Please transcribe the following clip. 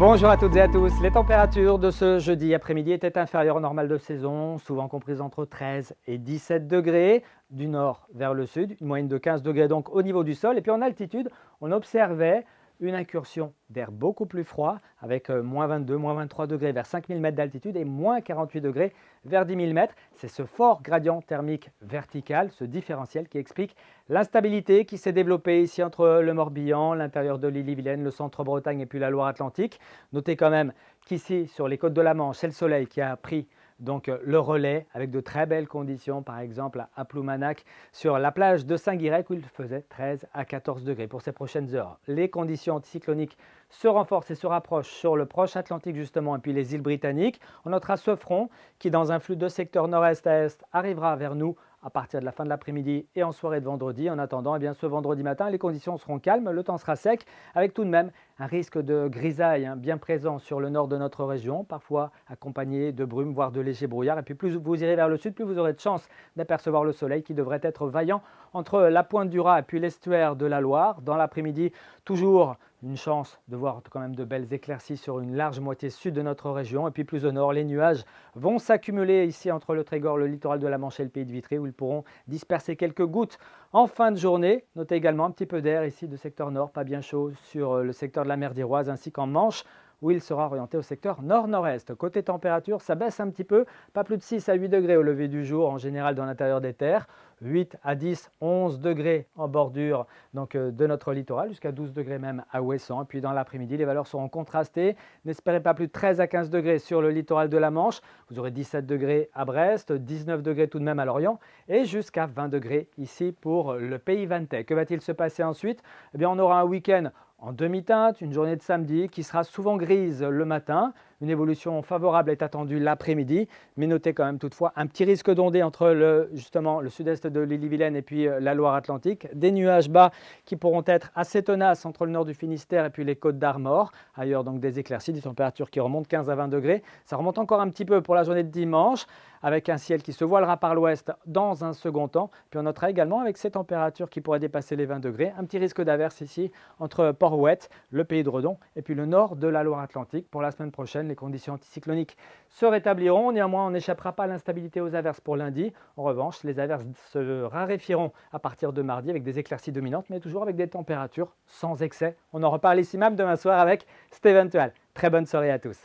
Bonjour à toutes et à tous. Les températures de ce jeudi après-midi étaient inférieures au normal de saison, souvent comprises entre 13 et 17 degrés, du nord vers le sud, une moyenne de 15 degrés donc au niveau du sol. Et puis en altitude, on observait une incursion d'air beaucoup plus froid avec moins 22, moins 23 degrés vers 5000 mètres d'altitude et moins 48 degrés vers 10 000 mètres. C'est ce fort gradient thermique vertical, ce différentiel qui explique l'instabilité qui s'est développée ici entre le Morbihan, l'intérieur de l'Ille-et-Vilaine, le centre-Bretagne et puis la Loire-Atlantique. Notez quand même qu'ici, sur les côtes de la Manche, c'est le soleil qui a pris donc le relais avec de très belles conditions, par exemple à Ploumanac, sur la plage de Saint-Guirec où il faisait 13 à 14 degrés pour ces prochaines heures. Les conditions anticycloniques se renforcent et se rapprochent sur le proche Atlantique justement et puis les îles britanniques. On notera ce front qui, dans un flux de secteur nord-est à est, arrivera vers nous à partir de la fin de l'après-midi et en soirée de vendredi. En attendant, ce vendredi matin, les conditions seront calmes, le temps sera sec, avec tout de même un risque de grisaille bien présent sur le nord de notre région, parfois accompagné de brumes, voire de légers brouillards. Et puis plus vous irez vers le sud, plus vous aurez de chance d'apercevoir le soleil qui devrait être vaillant entre la pointe du Raz et puis l'estuaire de la Loire. Dans l'après-midi, toujours une chance de voir quand même de belles éclaircies sur une large moitié sud de notre région. Et puis plus au nord, les nuages vont s'accumuler ici entre le Trégor, le littoral de la Manche et le Pays de Vitry où ils pourront disperser quelques gouttes en fin de journée. Notez également un petit peu d'air ici de secteur nord, pas bien chaud sur le secteur de la mer d'Iroise ainsi qu'en Manche où il sera orienté au secteur nord-nord-est. Côté température, ça baisse un petit peu, pas plus de 6 à 8 degrés au lever du jour en général dans l'intérieur des terres, 8 à 10, 11 degrés en bordure de notre littoral, jusqu'à 12 degrés même à Ouessant. Et puis dans l'après-midi, les valeurs seront contrastées. N'espérez pas plus de 13 à 15 degrés sur le littoral de la Manche. Vous aurez 17 degrés à Brest, 19 degrés tout de même à Lorient et jusqu'à 20 degrés ici pour le Pays Vantais. Que va-t-il se passer ensuite? On aura un week-end en demi-teinte, une journée de samedi qui sera souvent grise le matin. Une évolution favorable est attendue l'après-midi, mais notez quand même toutefois un petit risque d'ondée entre justement le sud-est de l'Ille-et-Vilaine et puis la Loire-Atlantique. Des nuages bas qui pourront être assez tenaces entre le nord du Finistère et puis les côtes d'Armor. Ailleurs donc des éclaircies, des températures qui remontent 15 à 20 degrés. Ça remonte encore un petit peu pour la journée de dimanche avec un ciel qui se voilera par l'ouest dans un second temps. Puis on notera également avec ces températures qui pourraient dépasser les 20 degrés, un petit risque d'averse ici entre Port-Ouët, le pays de Redon et puis le nord de la Loire-Atlantique. Pour la semaine prochaine, les conditions anticycloniques se rétabliront. Néanmoins, on n'échappera pas à l'instabilité aux averses pour lundi. En revanche, les averses se raréfieront à partir de mardi avec des éclaircies dominantes, mais toujours avec des températures sans excès. On en reparle ici même demain soir avec Steven Tual. Très bonne soirée à tous.